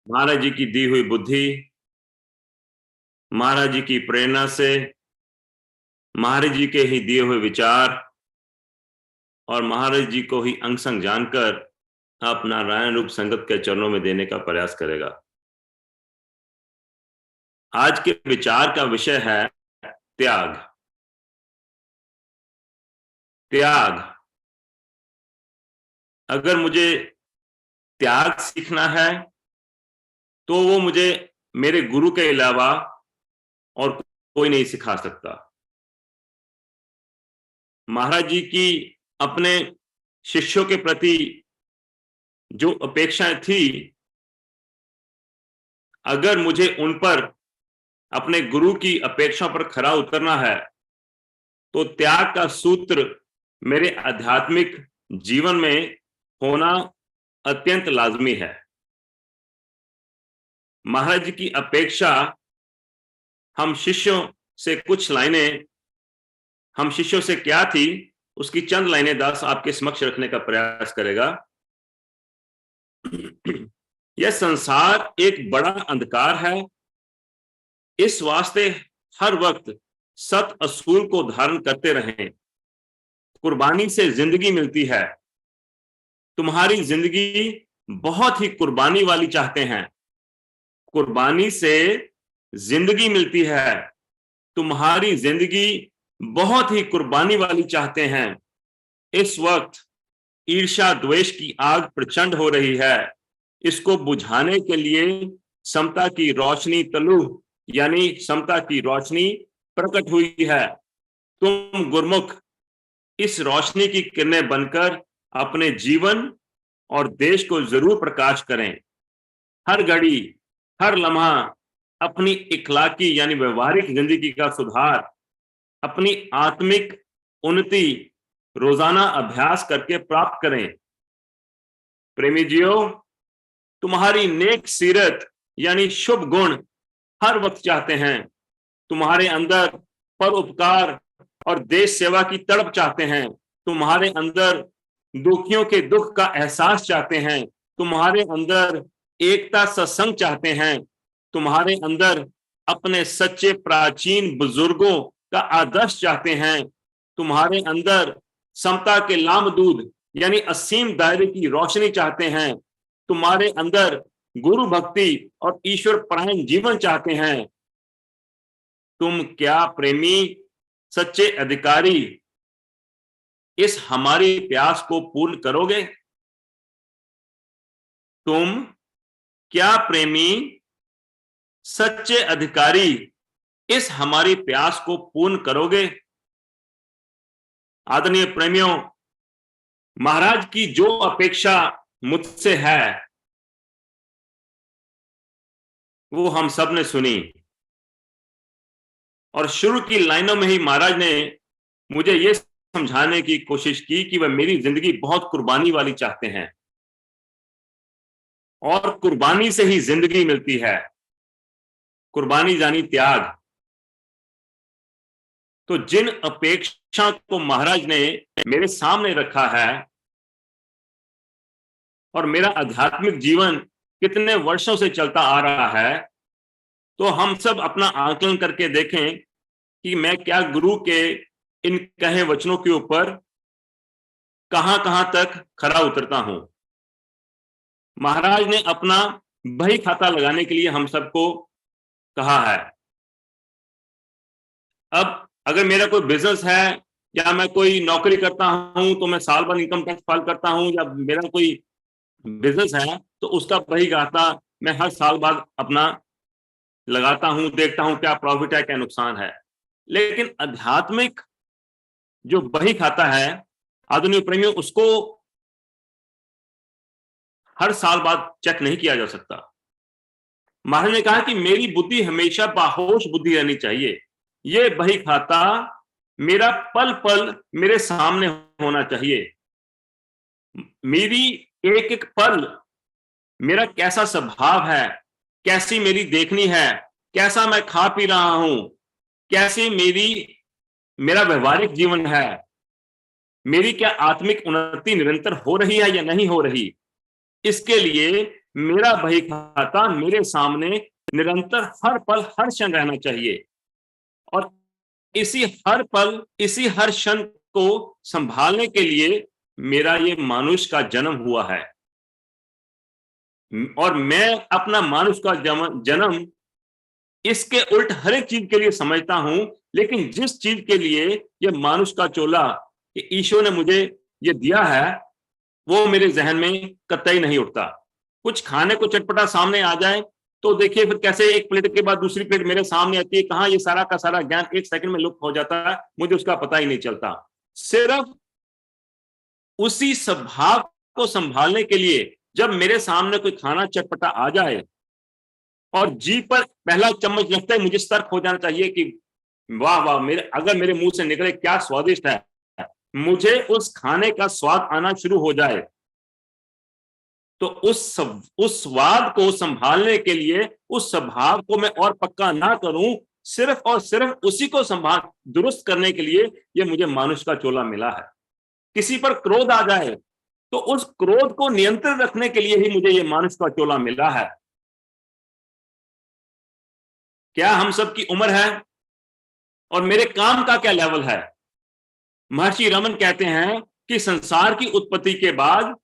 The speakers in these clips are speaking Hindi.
महाराज जी की दी हुई बुद्धि, महाराज जी की प्रेरणा से, महाराज जी के ही दिए हुए विचार और महाराज जी को ही अंग संग जानकर अपना नारायण रूप संगत के चरणों में देने का प्रयास करेगा। आज के विचार का विषय है त्याग। त्याग। अगर मुझे त्याग सीखना है तो वो मुझे मेरे गुरु के अलावा और कोई नहीं सिखा सकता। महाराज जी की अपने शिष्यों के प्रति जो अपेक्षाएं थी, अगर मुझे उन पर अपने गुरु की अपेक्षा पर खरा उतरना है तो त्याग का सूत्र मेरे आध्यात्मिक जीवन में होना अत्यंत लाजमी है। महाराज जी की अपेक्षा हम शिष्यों से कुछ लाइनें, हम शिष्यों से क्या थी उसकी चंद लाइनें दास आपके समक्ष रखने का प्रयास करेगा। यह संसार एक बड़ा अंधकार है, इस वास्ते हर वक्त सत असूल को धारण करते रहें। कुर्बानी से जिंदगी मिलती है, तुम्हारी जिंदगी बहुत ही कुर्बानी वाली चाहते हैं। कुर्बानी से जिंदगी मिलती है, तुम्हारी जिंदगी बहुत ही कुर्बानी वाली चाहते हैं। इस वक्त ईर्ष्या द्वेष की आग प्रचंड हो रही है, इसको बुझाने के लिए समता की रोशनी तलु यानी समता की रोशनी प्रकट हुई है। तुम गुरमुख इस रोशनी की किरणें बनकर अपने जीवन और देश को जरूर प्रकाश करें। हर घड़ी, हर लम्हा अपनी इखलाकी यानी व्यवहारिक जिंदगी का सुधार, अपनी आत्मिक उन्नति रोजाना अभ्यास करके प्राप्त करें। प्रेमी जियो, तुम्हारी नेक सीरत यानी शुभ गुण हर वक्त चाहते हैं। तुम्हारे अंदर परोपकार और देश सेवा की तड़प चाहते हैं। तुम्हारे अंदर दुखियों के दुख का एहसास चाहते हैं। तुम्हारे अंदर एकता सत्संग चाहते हैं। तुम्हारे अंदर अपने सच्चे प्राचीन बुजुर्गों का आदर्श चाहते हैं। तुम्हारे अंदर समता के लामदूद यानी असीम दायरे की रोशनी चाहते हैं। तुम्हारे अंदर गुरु भक्ति और ईश्वर परायण जीवन चाहते हैं। तुम क्या प्रेमी सच्चे अधिकारी इस हमारी प्यास को पूर्ण करोगे? तुम क्या प्रेमी सच्चे अधिकारी इस हमारी प्यास को पूर्ण करोगे? आदरणीय प्रेमियों, महाराज की जो अपेक्षा मुझसे है वो हम सब ने सुनी और शुरू की लाइनों में ही महाराज ने मुझे यह समझाने की कोशिश की कि वह मेरी जिंदगी बहुत कुर्बानी वाली चाहते हैं और कुर्बानी से ही जिंदगी मिलती है। कुर्बानी यानी त्याग। तो जिन अपेक्षा को महाराज ने मेरे सामने रखा है और मेरा आध्यात्मिक जीवन कितने वर्षों से चलता आ रहा है, तो हम सब अपना आकलन करके देखें कि मैं क्या गुरु के इन कहे वचनों के ऊपर कहां कहां तक खरा उतरता हूं। महाराज ने अपना बही खाता लगाने के लिए हम सबको कहा है। अब अगर मेरा कोई बिजनेस है या मैं कोई नौकरी करता हूं तो मैं साल भर इनकम टैक्स फाइल करता हूं, या मेरा कोई बिजनेस है तो उसका बही खाता मैं हर साल बाद अपना लगाता हूं, देखता हूं क्या प्रॉफिट है क्या नुकसान है। लेकिन आध्यात्मिक जो बही खाता है आधुनिक प्रेमियों, उसको हर साल बाद चेक नहीं किया जा सकता। महाराज ने कहा कि मेरी बुद्धि हमेशा बाहोश बुद्धि रहनी चाहिए। ये बही खाता मेरा पल पल मेरे सामने होना चाहिए। मेरी एक एक पल मेरा कैसा स्वभाव है, कैसी मेरी देखनी है, कैसा मैं खा पी रहा हूं, कैसी मेरा व्यवहारिक जीवन है, मेरी क्या आत्मिक उन्नति निरंतर हो रही है या नहीं हो रही, इसके लिए मेरा बही खाता मेरे सामने निरंतर हर पल हर क्षण रहना चाहिए, और इसी हर पल इसी हर क्षण को संभालने के लिए मेरा ये मानुष का जन्म हुआ है। और मैं अपना मानुष का जन्म इसके उल्ट हर एक चीज के लिए समझता हूं, लेकिन जिस चीज के लिए ये मानुष का चोला ईश्वर ने मुझे ये दिया है, वो मेरे जहन में कतई नहीं उठता। कुछ खाने को चटपटा सामने आ जाए तो देखिए फिर कैसे एक प्लेट के बाद दूसरी प्लेट मेरे सामने आती है, कहां ये सारा का सारा ज्ञान एक सेकंड में लुप्त हो जाता है, मुझे उसका पता ही नहीं चलता। सिर्फ उसी स्वभाव को संभालने के लिए जब मेरे सामने कोई खाना चटपटा आ जाए और जी पर पहला चम्मच लगता है, मुझे सतर्क हो जाना चाहिए कि वाह वाह, अगर मेरे मुंह से निकले क्या स्वादिष्ट है, मुझे उस खाने का स्वाद आना शुरू हो जाए तो उस स्वाद को संभालने के लिए उस स्वभाव को मैं और पक्का ना करूं, सिर्फ और सिर्फ उसी को संभाल दुरुस्त करने के लिए ये मुझे मानुष का चोला मिला है। किसी पर क्रोध आ जाए तो उस क्रोध को नियंत्रित रखने के लिए ही मुझे ये मानुष का चोला मिला है। क्या हम सबकी उम्र है और मेरे काम का क्या लेवल है? महर्षि रमन कहते हैं कि संसार की उत्पत्ति के बाद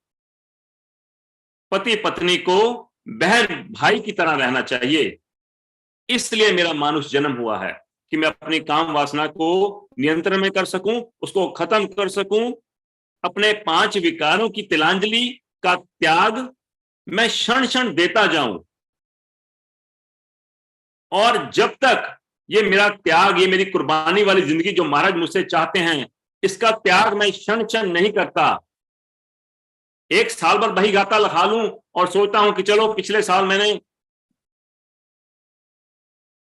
पति पत्नी को बहन भाई की तरह रहना चाहिए। इसलिए मेरा मानुष जन्म हुआ है कि मैं अपनी काम वासना को नियंत्रण में कर सकूं, उसको खत्म कर सकूं, अपने 5 विकारों की तिलांजलि का त्याग मैं क्षण क्षण देता जाऊं। और जब तक ये मेरा त्याग, ये मेरी कुर्बानी वाली जिंदगी जो महाराज मुझसे चाहते हैं, इसका त्याग मैं क्षण क्षण नहीं करता, एक साल भर बही गाता लखा लूं और सोचता हूं कि चलो पिछले साल मैंने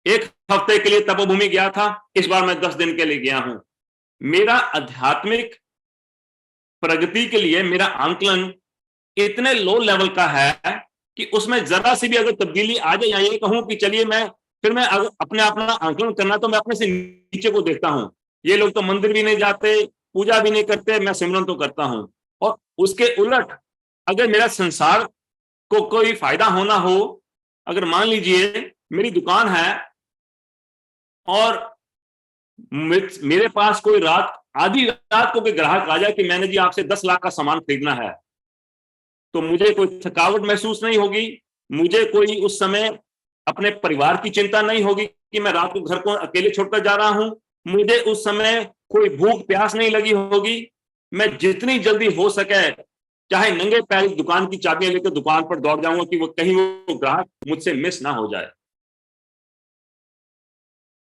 एक हफ्ते के लिए तपोभूमि गया था, इस बार मैं 10 दिन के लिए गया हूं। मेरा आध्यात्मिक प्रगति के लिए मेरा आंकलन इतने लो लेवल का है कि उसमें जरा सी भी अगर तब्दीली आ जाए, या ये कहूं कि चलिए मैं अपने अपना आंकलन करना, तो मैं अपने से नीचे को देखता हूं। ये लोग तो मंदिर भी नहीं जाते, पूजा भी नहीं करते, मैं सिमरन तो करता हूं। और उसके उलट अगर मेरा संसार को कोई फायदा होना हो, अगर मान लीजिए मेरी दुकान है और मेरे पास कोई आधी रात को कोई ग्राहक आ जाए कि मैंने जी आपसे 10 लाख का सामान खरीदना है, तो मुझे कोई थकावट महसूस नहीं होगी, मुझे कोई उस समय अपने परिवार की चिंता नहीं होगी कि मैं रात को घर को अकेले छोड़कर जा रहा हूं, मुझे उस समय कोई भूख प्यास नहीं लगी होगी। मैं जितनी जल्दी हो सके चाहे नंगे पैर दुकान की चाबियां लेकर दुकान पर दौड़ जाऊंगा कि वो कहीं वो ग्राहक मुझसे मिस ना हो जाए।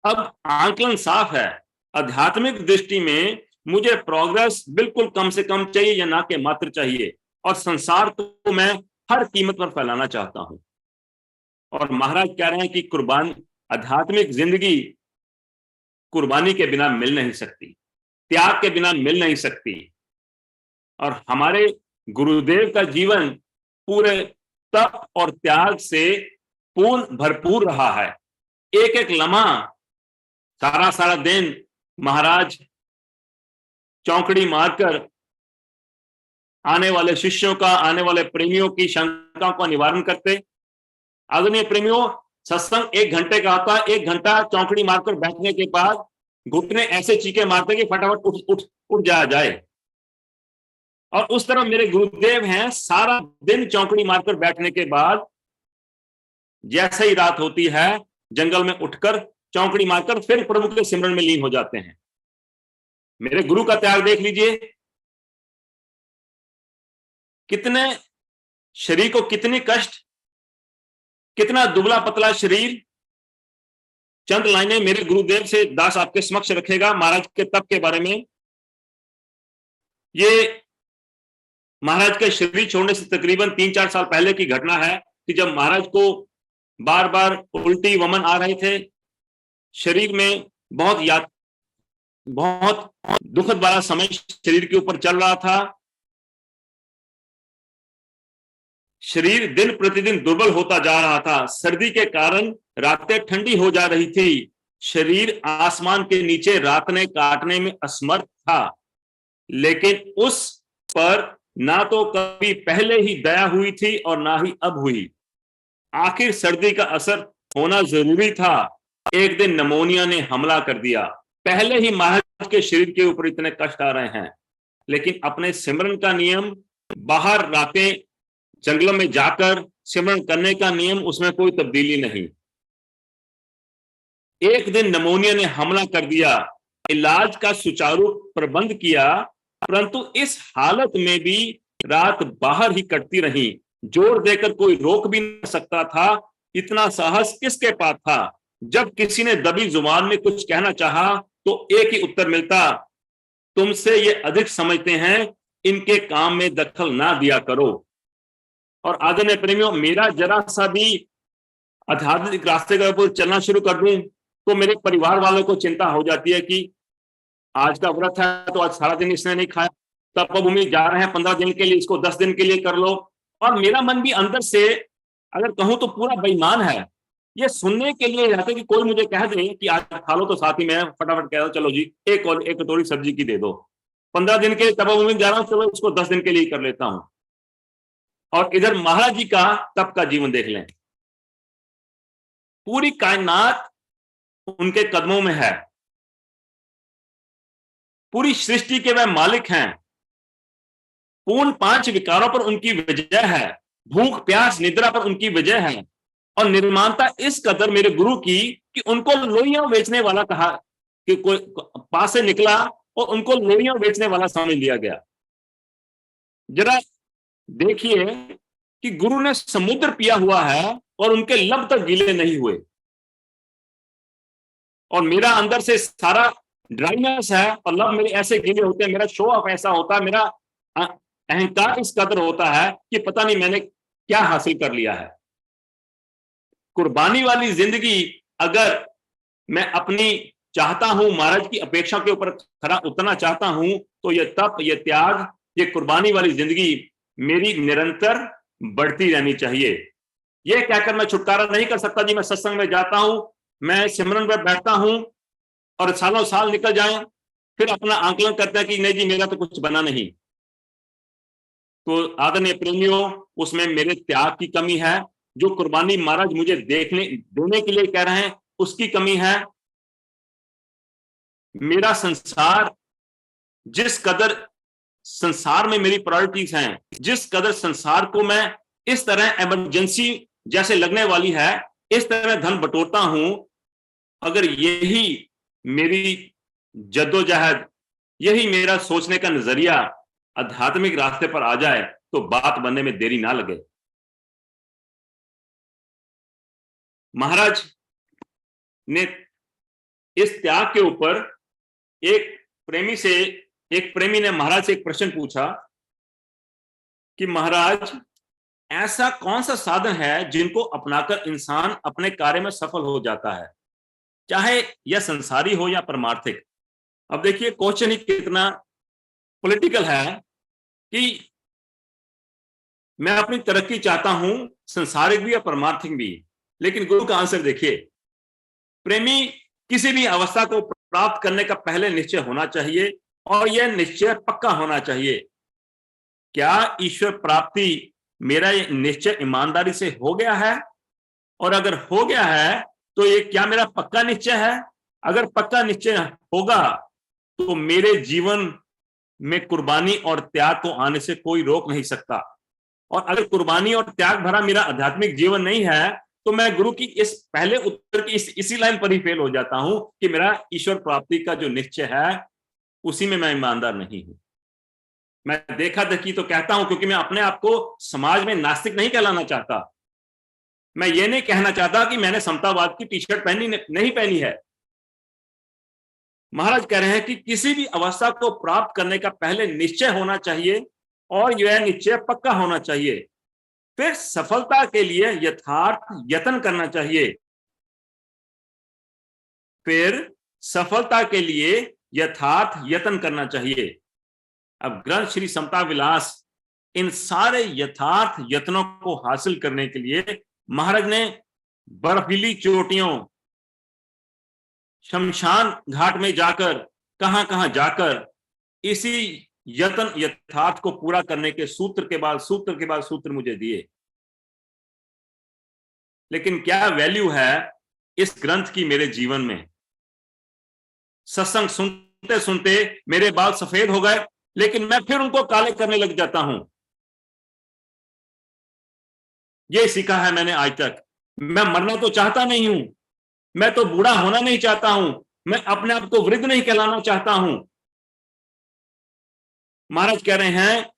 अब आंकलन साफ है, आध्यात्मिक दृष्टि में मुझे प्रोग्रेस बिल्कुल कम से कम चाहिए या ना के मात्र चाहिए, और संसार को मैं हर कीमत पर फैलाना चाहता हूं। और महाराज कह रहे हैं कि कुर्बान आध्यात्मिक जिंदगी कुर्बानी के बिना मिल नहीं सकती, त्याग के बिना मिल नहीं सकती। और हमारे गुरुदेव का जीवन पूरे तप और त्याग से पूर्ण भरपूर रहा है। एक एक लम्हा, सारा सारा दिन महाराज चौकड़ी मारकर आने वाले शिष्यों का, आने वाले प्रेमियों की शंकाओं का निवारण करते। आदरणीय प्रेमियों, सत्संग 1 घंटे का आता है, 1 घंटा चौकड़ी मारकर बैठने के बाद घुटने ऐसे चीखे मारते कि फटाफट उठ जाया जाए। और उस तरह मेरे गुरुदेव हैं, सारा दिन चौकड़ी मारकर बैठने के बाद जैसे ही रात होती है जंगल में उठकर चौकड़ी मारकर फिर प्रभु के सिमरन में लीन हो जाते हैं। मेरे गुरु का त्याग देख लीजिए, कितने शरीर को कितनी कष्ट, कितना दुबला पतला शरीर। चंद लाइनें मेरे गुरुदेव से दास आपके समक्ष रखेगा महाराज के तप के बारे में। ये महाराज के शरीर छोड़ने से तकरीबन 3-4 साल पहले की घटना है कि जब महाराज को बार बार उल्टी वमन आ रहे थे, शरीर में बहुत दुखद वाला समय शरीर के ऊपर चल रहा था, शरीर दिन प्रतिदिन दुर्बल होता जा रहा था, सर्दी के कारण रातें ठंडी हो जा रही थी, शरीर आसमान के नीचे रात ने काटने में असमर्थ था। लेकिन उस पर ना तो कभी पहले ही दया हुई थी और ना ही अब हुई। आखिर सर्दी का असर होना जरूरी था। एक दिन निमोनिया ने हमला कर दिया। पहले ही महाराज के शरीर के ऊपर इतने कष्ट आ रहे हैं, लेकिन अपने सिमरन का नियम, बाहर रातें जंगलों में जाकर सिमरन करने का नियम, उसमें कोई तब्दीली नहीं। एक दिन निमोनिया ने हमला कर दिया, इलाज का सुचारू प्रबंध किया, परंतु इस हालत में भी रात बाहर ही कटती रही। जोर देकर कोई रोक भी नहीं सकता था। इतना साहस किसके पास था? जब किसी ने दबी जुबान में कुछ कहना चाहा तो एक ही उत्तर मिलता, तुमसे ये अधिक समझते हैं, इनके काम में दखल ना दिया करो। और आदरणीय प्रेमियों, मेरा जरा सा भी आध्यात्मिक रास्ते के ऊपर चलना शुरू कर दूं तो मेरे परिवार वालों को चिंता हो जाती है कि आज का व्रत है तो आज सारा दिन इसने नहीं खाया, तपोभूमि जा रहे हैं 15 दिन के लिए, इसको 10 दिन के लिए कर लो। और मेरा मन भी अंदर से, अगर कहूं तो पूरा बेईमान है। ये सुनने के लिए रहते कि कोई मुझे कह दे कि आज खा लो, तो साथ ही मैं फटाफट कह दो चलो जी एक कटोरी सब्जी की दे दो। 15 दिन के तपोभूमि जा रहा हूं, चलो इसको 10 दिन के लिए कर लेता हूं। और इधर महाराज जी का तप का जीवन देख लें। पूरी कायनात उनके कदमों में है, पूरी सृष्टि के वह मालिक हैं। पूर्ण 5 विकारों पर उनकी विजय है, भूख प्यास निद्रा पर उनकी विजय है। और निर्माणता इस कदर मेरे गुरु की कि उनको लोइयां बेचने वाला कहा कि कोई पास से निकला और उनको लोइयां बेचने वाला समझ लिया गया। जरा देखिए कि गुरु ने समुद्र पिया हुआ है और उनके लब तक गीले नहीं हुए। और मेरा अंदर से सारा ड्राइनेस है और लब मेरे ऐसे गीले होते हैं, मेरा शो ऑफ ऐसा होता है, मेरा अहंकार इस कदर होता है कि पता नहीं मैंने क्या हासिल कर लिया है। कुर्बानी वाली जिंदगी अगर मैं अपनी चाहता हूं, महाराज की अपेक्षा के ऊपर खरा उतरना चाहता हूं, तो ये तप, ये त्याग, ये कुर्बानी वाली जिंदगी मेरी निरंतर बढ़ती रहनी चाहिए। ये कहकर मैं छुटकारा नहीं कर सकता जी मैं सत्संग में जाता हूं, मैं सिमरन में बैठता हूं और सालों साल निकल जाए, फिर अपना आंकलन करता है कि नहीं जी मेरा तो कुछ बना नहीं। तो आदरणीय प्रेमियों, उसमें मेरे त्याग की कमी है। जो कुर्बानी महाराज मुझे देने के लिए कह रहे हैं उसकी कमी है। मेरा संसार, जिस कदर संसार में मेरी प्रायोरिटीज हैं, जिस कदर संसार को मैं इस तरह इमरजेंसी जैसे लगने वाली है, इस तरह धन बटोरता हूं, अगर यही मेरी जद्दोजहद, यही मेरा सोचने का नजरिया आध्यात्मिक रास्ते पर आ जाए तो बात बनने में देरी ना लगे। महाराज ने इस त्याग के ऊपर एक प्रेमी ने महाराज से एक प्रश्न पूछा कि महाराज ऐसा कौन सा साधन है जिनको अपनाकर इंसान अपने कार्य में सफल हो जाता है, चाहे यह संसारी हो या परमार्थिक। अब देखिए क्वेश्चन ही कितना पॉलिटिकल है कि मैं अपनी तरक्की चाहता हूं, संसारिक भी या परमार्थिक भी, लेकिन गुरु का आंसर देखिए। प्रेमी किसी भी अवस्था को प्राप्त करने का पहले निश्चय होना चाहिए और यह निश्चय पक्का होना चाहिए। क्या ईश्वर प्राप्ति मेरा निश्चय ईमानदारी से हो गया है? और अगर हो गया है तो ये क्या मेरा पक्का निश्चय है? अगर पक्का निश्चय होगा तो मेरे जीवन में कुर्बानी और त्याग को आने से कोई रोक नहीं सकता। और अगर कुर्बानी और त्याग भरा मेरा आध्यात्मिक जीवन नहीं है तो मैं गुरु की इस पहले उत्तर की इसी लाइन पर ही फेल हो जाता हूं कि मेरा ईश्वर प्राप्ति का जो निश्चय है उसी में मैं ईमानदार नहीं हूं। मैं देखा देखी तो कहता हूं क्योंकि मैं अपने आप को समाज में नास्तिक नहीं कहलाना चाहता। मैं ये नहीं कहना चाहता कि मैंने समतावाद की टी शर्ट नहीं पहनी है। महाराज कह रहे हैं कि किसी भी अवस्था को प्राप्त करने का पहले निश्चय होना चाहिए और यह निश्चय पक्का होना चाहिए। फिर सफलता के लिए यथार्थ यत्न करना चाहिए। फिर सफलता के लिए यथार्थ यत्न करना चाहिए। अब ग्रंथ श्री समता विलास इन सारे यथार्थ यत्नों को हासिल करने के लिए महाराज ने बर्फीली चोटियों, शमशान घाट में जाकर, कहां कहां जाकर इसी यत्न यथार्थ को पूरा करने के सूत्र के बाद सूत्र के बाद सूत्र मुझे दिए। लेकिन क्या वैल्यू है इस ग्रंथ की मेरे जीवन में? सत्संग सुनते सुनते मेरे बाल सफेद हो गए, लेकिन मैं फिर उनको काले करने लग जाता हूं। ये सीखा है मैंने आज तक। मैं मरना तो चाहता नहीं हूं, मैं तो बूढ़ा होना नहीं चाहता हूं, मैं अपने आप को वृद्ध नहीं कहलाना चाहता हूं। महाराज कह रहे हैं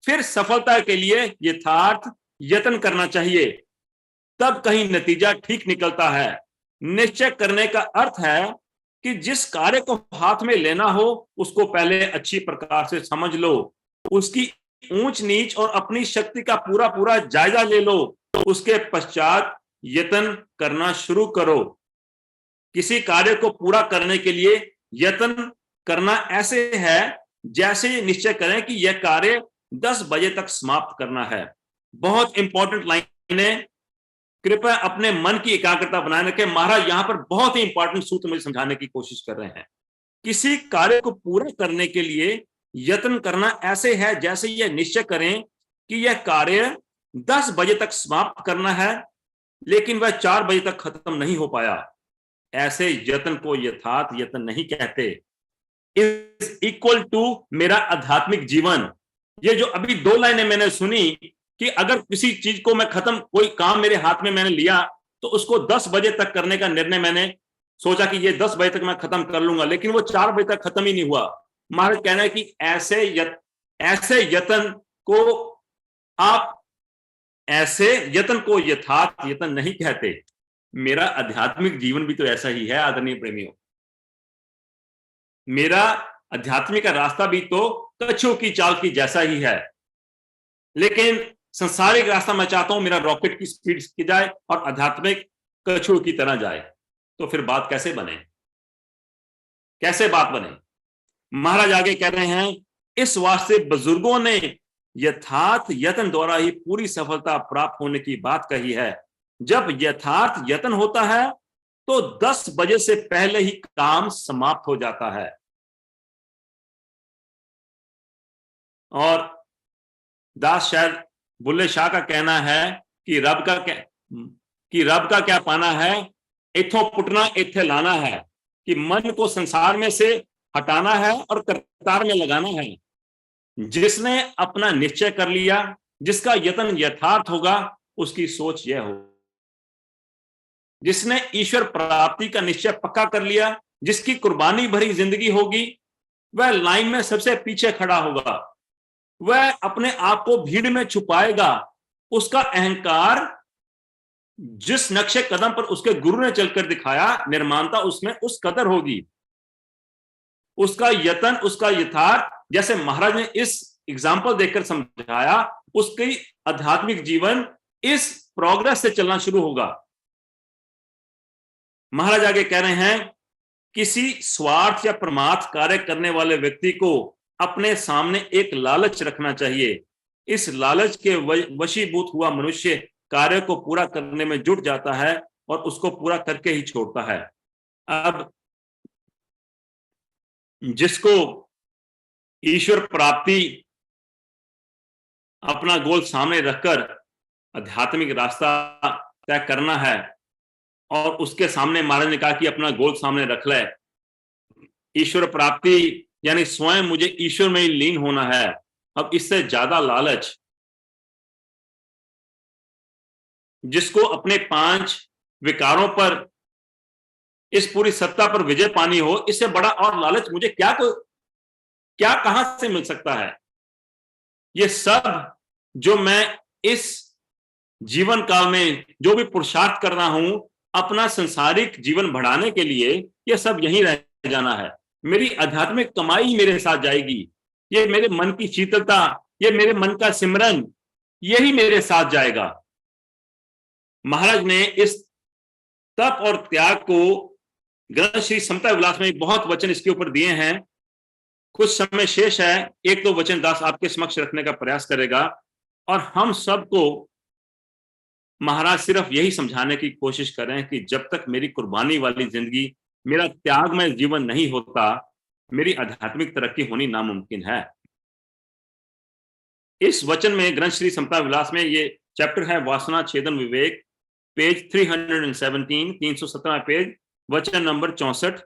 फिर सफलता के लिए यथार्थ यत्न करना चाहिए, तब कहीं नतीजा ठीक निकलता है। निश्चय करने का अर्थ है कि जिस कार्य को हाथ में लेना हो उसको पहले अच्छी प्रकार से समझ लो, उसकी ऊंच नीच और अपनी शक्ति का पूरा पूरा जायजा ले लो, उसके पश्चात यत्न करना शुरू करो। किसी कार्य को पूरा करने के लिए यत्न करना ऐसे है जैसे निश्चय करें कि यह कार्य 10 बजे तक समाप्त करना है। बहुत इंपॉर्टेंट लाइन है, कृपया अपने मन की एकाग्रता बनाए रखें। महाराज यहां पर बहुत ही इंपॉर्टेंट सूत्र मुझे समझाने की कोशिश कर रहे हैं। किसी कार्य को पूरा करने के लिए यत्न करना ऐसे है जैसे यह निश्चय करें कि यह कार्य 10 बजे तक समाप्त करना है, लेकिन वह 4 बजे तक खत्म नहीं हो पाया। ऐसे यत्न को यथार्थ यत्न नहीं कहते। इज इक्वल टू मेरा आध्यात्मिक जीवन। ये जो अभी 2 लाइनें मैंने सुनी कि अगर किसी चीज को मैं खत्म, कोई काम मेरे हाथ में मैंने लिया तो उसको 10 बजे तक करने का निर्णय मैंने सोचा कि ये 10 बजे तक मैं खत्म कर लूंगा, लेकिन वो 4 बजे तक खत्म ही नहीं हुआ। महाराज कहना है कि ऐसे यत्न को आप ऐसे यत्न को यथार्थ यत्न नहीं कहते। मेरा आध्यात्मिक जीवन भी तो ऐसा ही है आदरणीय प्रेमियों। मेरा आध्यात्मिक का रास्ता भी तो कछुओं की चाल की जैसा ही है, लेकिन संसारिक रास्ता मैं चाहता हूं मेरा रॉकेट की स्पीड की जाए और आध्यात्मिक कछुओं की तरह जाए। तो फिर बात कैसे बने? कैसे बात बने? महाराज आगे कह रहे हैं इस वास्ते बुजुर्गों ने यथार्थ यत्न द्वारा ही पूरी सफलता प्राप्त होने की बात कही है। जब यथार्थ यत्न होता है तो 10 बजे से पहले ही काम समाप्त हो जाता है। और दास शायद बुल्ले शाह का कहना है कि रब का क्या पाना है, इथों पुटना इथे लाना है, कि मन को संसार में से हटाना है और कतार में लगाना है। जिसने अपना निश्चय कर लिया, जिसका यत्न यथार्थ होगा, उसकी सोच यह हो। जिसने ईश्वर प्राप्ति का निश्चय पक्का कर लिया, जिसकी कुर्बानी भरी जिंदगी होगी, वह लाइन में सबसे पीछे खड़ा होगा। वह अपने आप को भीड़ में छुपाएगा। उसका अहंकार जिस नक्शे कदम पर उसके गुरु ने चलकर दिखाया, निर्माणता उसमें उस कदर होगी। उसका यत्न, उसका यथार्थ, जैसे महाराज ने इस एग्जाम्पल देखकर समझाया, उसकी आध्यात्मिक जीवन इस प्रोग्रेस से चलना शुरू होगा। महाराज आगे कह रहे हैं किसी स्वार्थ या परमार्थ कार्य करने वाले व्यक्ति को अपने सामने एक लालच रखना चाहिए। इस लालच के वशीभूत हुआ मनुष्य कार्य को पूरा करने में जुट जाता है और उसको पूरा करके ही छोड़ता है। अब जिसको ईश्वर प्राप्ति अपना गोल सामने रखकर आध्यात्मिक रास्ता तय करना है, और उसके सामने महाराज ने कहा कि अपना गोल सामने रख ले, ईश्वर प्राप्ति यानी स्वयं मुझे ईश्वर में ही लीन होना है। अब इससे ज्यादा लालच, जिसको अपने 5 विकारों पर, इस पूरी सत्ता पर विजय पानी हो, इससे बड़ा और लालच मुझे क्या कहां से मिल सकता है? ये सब जो मैं इस जीवन काल में जो भी पुरुषार्थ कर रहा हूं अपना संसारिक जीवन बढ़ाने के लिए, ये सब यहीं रह जाना है। मेरी आध्यात्मिक कमाई मेरे साथ जाएगी, ये मेरे मन की शीतलता, ये मेरे मन का सिमरन, यही मेरे साथ जाएगा। महाराज ने इस तप और त्याग को ग्रंथ श्री समता विलास में बहुत वचन इसके ऊपर दिए हैं। कुछ समय शेष है, 1-2 वचन दास आपके समक्ष रखने का प्रयास करेगा, और हम सबको महाराज सिर्फ यही समझाने की कोशिश कर रहे हैं कि जब तक मेरी कुर्बानी वाली जिंदगी, मेरा त्यागमय जीवन नहीं होता, मेरी आध्यात्मिक तरक्की होनी नामुमकिन है। इस वचन में ग्रंथ श्री समता विलास में ये चैप्टर है वासना छेदन विवेक, पेज 317, 317 पेज, वचन नंबर 64।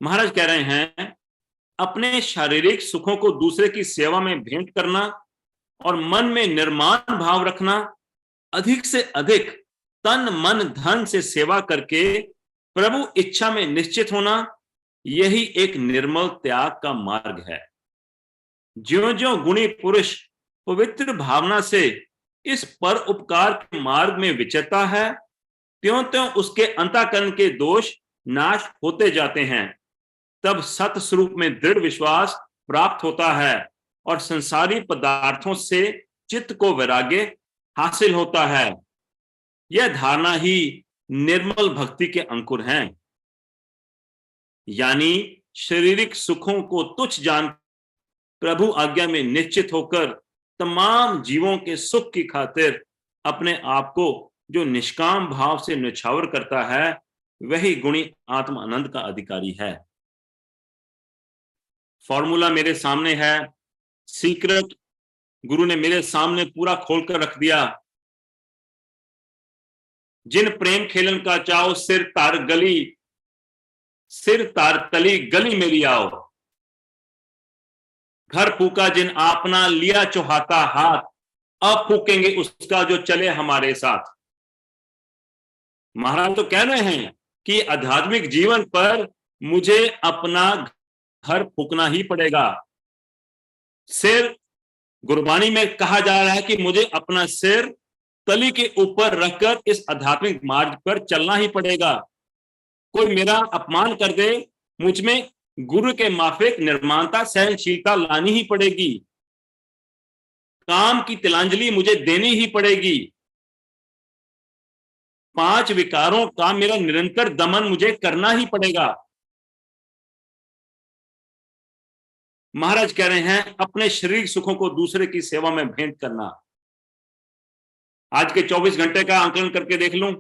महाराज कह रहे हैं, अपने शारीरिक सुखों को दूसरे की सेवा में भेंट करना और मन में निर्माण भाव रखना, अधिक से अधिक तन मन धन से सेवा करके प्रभु इच्छा में निश्चित होना, यही एक निर्मल त्याग का मार्ग है। ज्यों-ज्यों गुणी पुरुष पवित्र भावना से इस पर उपकार के मार्ग में विचरता है, त्यों-त्यों उसके अंतःकरण के दोष नाश होते जाते हैं। तब सत स्वरूप में दृढ़ विश्वास प्राप्त होता है और संसारी पदार्थों से चित्त को वैराग्य हासिल होता है। यह धारणा ही निर्मल भक्ति के अंकुर हैं। यानी शारीरिक सुखों को तुच्छ जान प्रभु आज्ञा में निश्चित होकर तमाम जीवों के सुख की खातिर अपने आप को जो निष्काम भाव से न्यौछावर करता है, वही गुणी आत्म आनंद का अधिकारी है। फॉर्मूला मेरे सामने है, सीक्रेट गुरु ने मेरे सामने पूरा खोलकर रख दिया। जिन प्रेम खेलन का चाओ सिर तार तली गली मेरी आओ, घर फूका जिन आपना लिया चौहाता हाथ, अब फूकेंगे उसका जो चले हमारे साथ। महाराज तो कह रहे हैं कि आध्यात्मिक जीवन पर मुझे अपना घर फूकना ही पड़ेगा। सिर, गुरबानी में कहा जा रहा है कि मुझे अपना सिर तली के ऊपर रखकर इस आध्यात्मिक मार्ग पर चलना ही पड़ेगा। कोई मेरा अपमान कर दे, मुझ में गुरु के माफिक निर्माणता सहनशीलता लानी ही पड़ेगी। काम की तिलांजलि मुझे देनी ही पड़ेगी। 5 विकारों का मेरा निरंतर दमन मुझे करना ही पड़ेगा। महाराज कह रहे हैं, अपने शरीर सुखों को दूसरे की सेवा में भेंट करना। आज के 24 घंटे का आंकलन करके देख लूं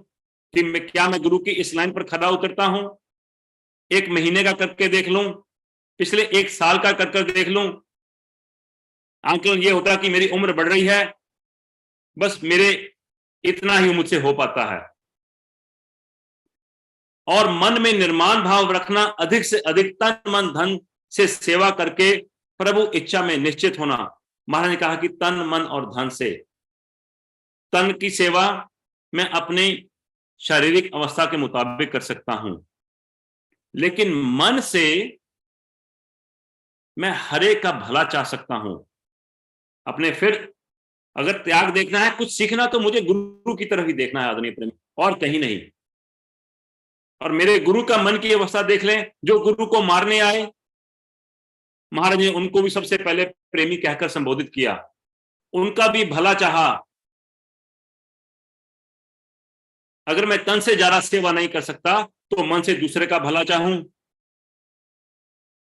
कि मैं गुरु की इस लाइन पर खरा उतरता हूं। 1 महीने का करके देख लूं, पिछले 1 साल का कर देख लूं। आंकलन ये होता कि मेरी उम्र बढ़ रही है, बस मेरे इतना ही मुझसे हो पाता है। और मन में निर्माण भाव रखना, अधिक से अधिक तन मन धन से सेवा करके प्रभु इच्छा में निश्चित होना। महाराज ने कहा कि तन मन और धन से। तन की सेवा मैं अपनी शारीरिक अवस्था के मुताबिक कर सकता हूं, लेकिन मन से मैं हर एक का भला चाह सकता हूं। अपने फिर अगर त्याग देखना है, कुछ सीखना, तो मुझे गुरु की तरफ ही देखना है आदरणीय प्रेमी, और कहीं नहीं। और मेरे गुरु का मन की अवस्था देख लें। जो गुरु को मारने आए, महाराज ने उनको भी सबसे पहले प्रेमी कहकर संबोधित किया, उनका भी भला चाहा। अगर मैं तन से ज्यादा सेवा नहीं कर सकता, तो मन से दूसरे का भला चाहूं।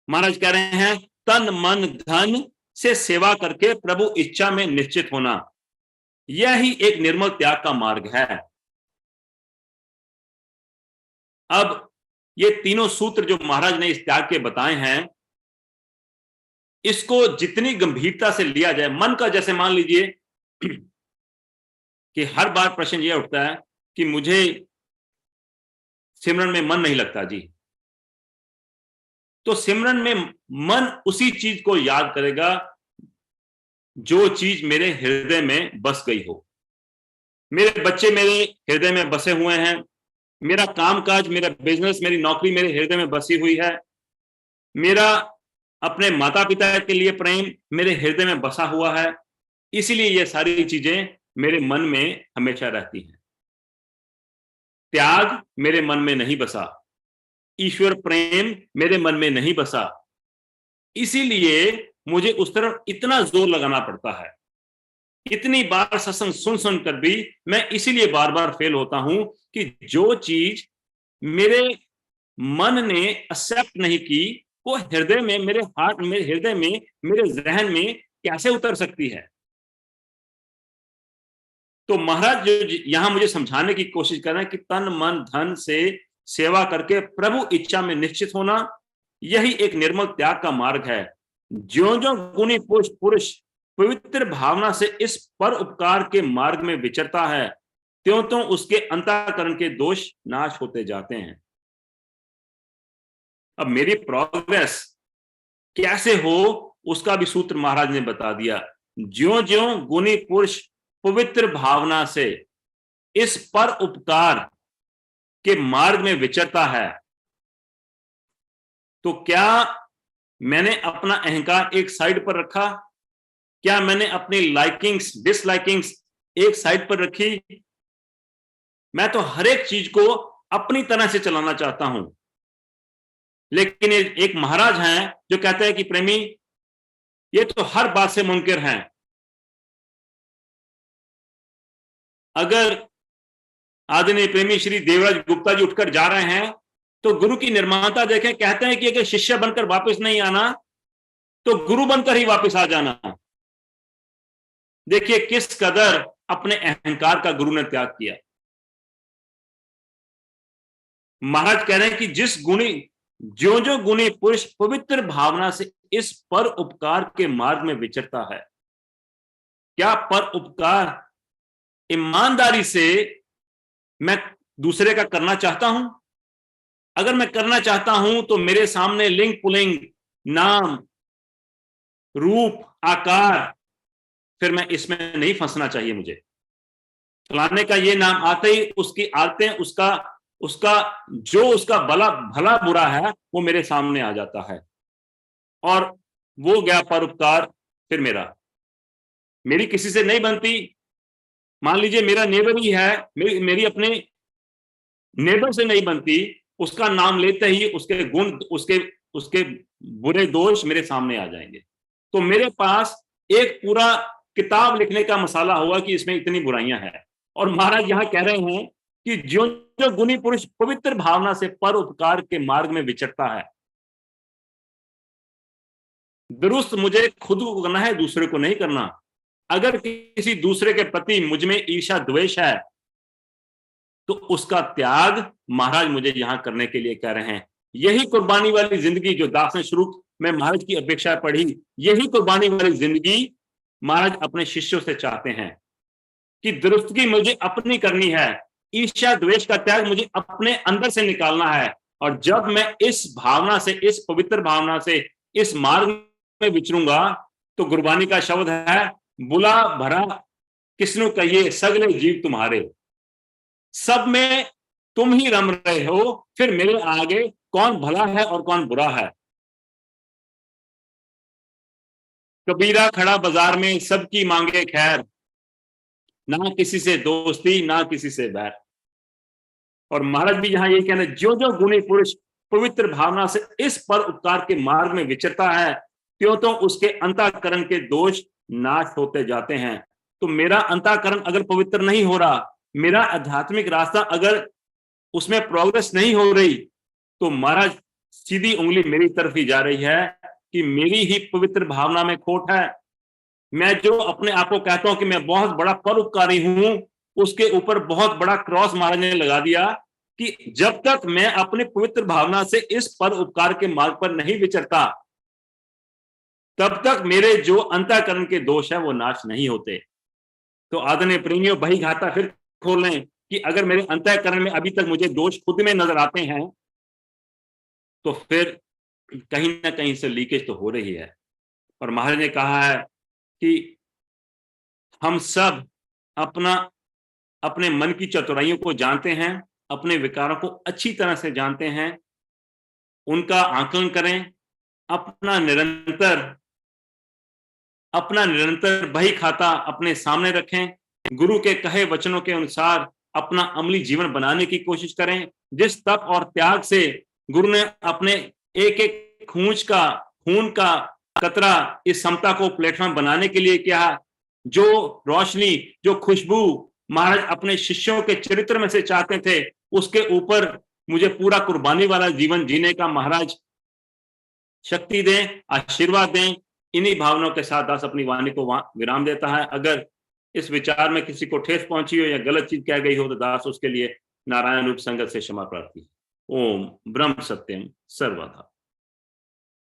महाराज कह रहे हैं, तन मन धन से सेवा करके प्रभु इच्छा में निश्चित होना, यह ही एक निर्मल त्याग का मार्ग है। अब ये तीनों सूत्र जो महाराज ने इस त्याग के बताए हैं, इसको जितनी गंभीरता से लिया जाए, मन का, जैसे मान लीजिए कि हर बार प्रश्न यह उठता है कि मुझे सिमरन में मन नहीं लगता जी, तो सिमरन में मन उसी चीज को याद करेगा जो चीज मेरे हृदय में बस गई हो। मेरे बच्चे मेरे हृदय में बसे हुए हैं, मेरा कामकाज, मेरा बिजनेस, मेरी नौकरी मेरे हृदय में बसी हुई है, मेरा अपने माता पिता के लिए प्रेम मेरे हृदय में बसा हुआ है। इसीलिए ये सारी चीजें मेरे मन में हमेशा रहती हैं। त्याग मेरे मन में नहीं बसा, ईश्वर प्रेम मेरे मन में नहीं बसा, इसीलिए मुझे उस तरफ इतना जोर लगाना पड़ता है। इतनी बार सत्संग सुन सुनकर भी मैं इसीलिए बार बार फेल होता हूं कि जो चीज मेरे मन ने एक्सेप्ट नहीं की, वो हृदय में, मेरे हार्ट में, हृदय में, मेरे जहन में कैसे उतर सकती है। तो महाराज जो यहां मुझे समझाने की कोशिश कर रहे हैं कि तन मन धन से सेवा करके प्रभु इच्छा में निश्चित होना, यही एक निर्मल त्याग का मार्ग है। ज्यों ज्यों गुणी पुरुष पवित्र भावना से इस पर उपकार के मार्ग में विचरता है, त्यों तो उसके अंतःकरण के दोष नाश होते जाते हैं। अब मेरी प्रोग्रेस कैसे हो उसका भी सूत्र महाराज ने बता दिया। ज्यों ज्यों गुणी पुरुष पवित्र भावना से इस पर उपकार के मार्ग में विचरता है, तो क्या मैंने अपना अहंकार एक साइड पर रखा? क्या मैंने अपनी लाइकिंग्स डिसलाइकिंग्स एक साइड पर रखी? मैं तो हर एक चीज को अपनी तरह से चलाना चाहता हूं, लेकिन एक महाराज हैं जो कहते हैं कि प्रेमी, ये तो हर बात से मुनकिर हैं। अगर आदरणीय प्रेमी श्री देवराज गुप्ता जी उठकर जा रहे हैं तो गुरु की निर्माणता देखें, कहते हैं कि अगर शिष्य बनकर वापस नहीं आना तो गुरु बनकर ही वापस आ जाना। देखिए किस कदर अपने अहंकार का गुरु ने त्याग किया। महाराज कह रहे हैं कि जिस गुणी जो जो गुणी पुरुष पवित्र भावना से इस पर उपकार के मार्ग में विचरता है। क्या पर उपकार ईमानदारी से मैं दूसरे का करना चाहता हूं? अगर मैं करना चाहता हूं तो मेरे सामने लिंग पुलिंग नाम रूप आकार, फिर मैं इसमें नहीं फंसना चाहिए। मुझे फलाने का ये नाम आते ही उसकी आदतें उसका उसका भला बुरा है वो मेरे सामने आ जाता है, और वो गया परोपकार। फिर मेरी किसी से नहीं बनती। मान लीजिए मेरा नेबर ही है, मेरी अपने नेबर से नहीं बनती, उसका नाम लेते ही उसके गुण उसके बुरे दोष मेरे सामने आ जाएंगे। तो मेरे पास एक पूरा किताब लिखने का मसाला हुआ कि इसमें इतनी बुराइयां हैं। और महाराज यहां कह रहे हैं कि जो जो गुणी पुरुष पवित्र भावना से पर उपकार के मार्ग में विचरता है, दुरुस्त मुझे खुद को करना है, दूसरे को नहीं करना। अगर किसी दूसरे के प्रति मुझ में ईर्ष्या द्वेष है तो उसका त्याग महाराज मुझे यहां करने के लिए कह रहे हैं। यही कुर्बानी वाली जिंदगी जो दास ने शुरू में महाराज की अपेक्षा पढ़ी, यही कुर्बानी वाली जिंदगी महाराज अपने शिष्यों से चाहते हैं कि दुरुस्तगी मुझे अपनी करनी है, ईर्ष्या द्वेष का त्याग मुझे अपने अंदर से निकालना है। और जब मैं इस भावना से, इस पवित्र भावना से इस मार्ग में विचरूंगा तो गुरबानी का शब्द है, बुला भरा किसनु कहिए सगले जीव तुम्हारे। सब में तुम ही रम रहे हो, फिर मेरे आगे कौन भला है और कौन बुरा है। कबीरा खड़ा बाजार में सबकी मांगे खैर, ना किसी से दोस्ती ना किसी से बैर। और महाराज भी यहां ये कहना, जो जो गुणी पुरुष पवित्र भावना से इस पर उपकार के मार्ग में विचरता है, त्यों तो उसके अंतःकरण के दोष नाश होते जाते हैं। तो मेरा अंतःकरण अगर पवित्र नहीं हो रहा, मेरा आध्यात्मिक रास्ता अगर उसमें प्रोग्रेस नहीं हो रही, तो महाराज सीधी उंगली मेरी तरफ ही जा रही है कि मेरी ही पवित्र भावना में खोट है। मैं जो अपने आप को कहता हूं कि मैं बहुत बड़ा परोपकारी हूं, उसके ऊपर बहुत बड़ा क्रॉस महाराज ने लगा दिया कि जब तक मैं अपनी पवित्र भावना से इस परोपकार के मार्ग पर नहीं विचरता, तब तक मेरे जो अंतःकरण के दोष है वो नाश नहीं होते। तो आदरणीय प्रेमियों, बही खाता फिर खोल लें कि अगर मेरे अंतःकरण में अभी तक मुझे दोष खुद में नजर आते हैं, तो फिर कहीं ना कहीं से लीकेज तो हो रही है। और महाराज ने कहा है कि हम सब अपने मन की चतुराइयों को जानते हैं, अपने विकारों को अच्छी तरह से जानते हैं, उनका आकलन करें, अपना निरंतर बही खाता अपने सामने रखें, गुरु के कहे वचनों के अनुसार अपना अमली जीवन बनाने की कोशिश करें। जिस तप और त्याग से गुरु ने अपने एक एक खून का कतरा इस समता को प्लेटफॉर्म बनाने के लिए किया, जो रोशनी जो खुशबू महाराज अपने शिष्यों के चरित्र में से चाहते थे, उसके ऊपर मुझे पूरा कुर्बानी वाला जीवन जीने का महाराज शक्ति दें, आशीर्वाद दें। इन्हीं भावनाओं के साथ दास अपनी वाणी को विराम देता है। अगर इस विचार में किसी को ठेस पहुंची हो या गलत चीज कह गई हो तो दास उसके लिए नारायण रूप संगत से क्षमा प्रार्थी। ओम ब्रह्म सत्यम सर्वदा।